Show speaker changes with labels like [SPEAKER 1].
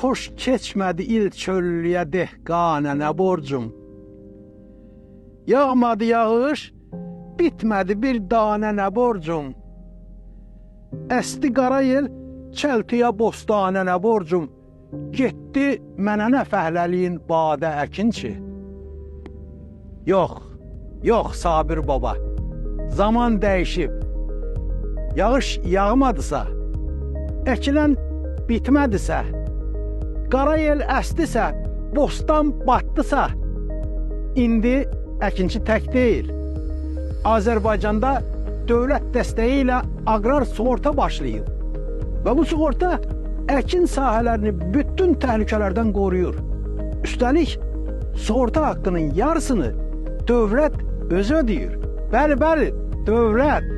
[SPEAKER 1] xoş keçmədi il çöllüyə dehqanə nə borcum. Yağmadı yağış, bitmədi bir danə nə borcum. Əsti qara yel, çəltiyə bostanə nə borcum. Getdi mənə nə fəhləliyin badə əkinçi. Yox, yox Sabir baba, zaman dəyişib. Yağış yağmadısa, əkilən bitmədisə, qara yel əstisə, bostan batdısa, indi əkinçi tək deyil. Azərbaycanda dövlət dəstəyi ilə aqrar sığorta başlayıb və bu sığorta əkin sahələrini bütün təhlükələrdən qoruyur. Üstəlik, sığorta haqqının yarısını dövlət özü ödəyir. Bəli, dövlət.